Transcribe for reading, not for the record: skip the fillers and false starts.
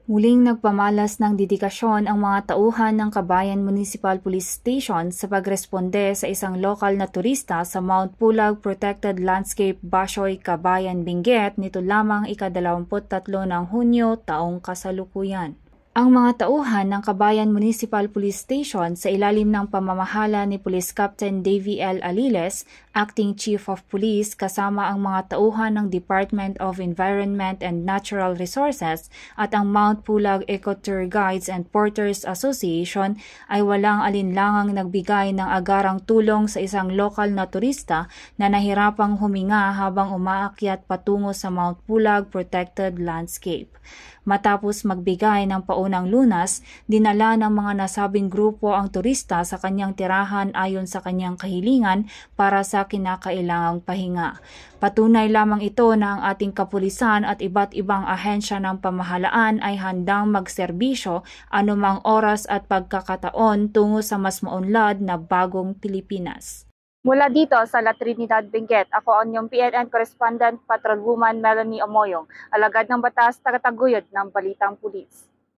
Muling nagpamalas ng dedikasyon ang mga tauhan ng Kabayan Municipal Police Station sa pagresponde sa isang lokal na turista sa Mount Pulag Protected Landscape Bashoy, Kabayan, Benguet nito lamang ika-23 ng Hunyo taong kasalukuyan. Ang mga tauhan ng Kabayan Municipal Police Station sa ilalim ng pamamahala ni Police Captain Davy L. Aliles, Acting Chief of Police kasama ang mga tauhan ng Department of Environment and Natural Resources at ang Mount Pulag Ecotour Guides and Porters Association ay walang alinlangang nagbigay ng agarang tulong sa isang lokal na turista na nahirapang huminga habang umaakyat patungo sa Mount Pulag Protected Landscape. Matapos magbigay ng paunang lunas, dinala ng mga nasabing grupo ang turista sa kanyang tirahan ayon sa kanyang kahilingan para sa kinakailangang pahinga. Patunay lamang ito na ang ating kapulisan at iba't ibang ahensya ng pamahalaan ay handang magserbisyo anumang oras at pagkakataon tungo sa mas maunlad na bagong Pilipinas. Mula dito sa La Trinidad, Benguet, ako ang inyong PNN Correspondent Patrolwoman Melanie Omoyong, alagad ng batas, tagataguyod ng Balitang Pulis.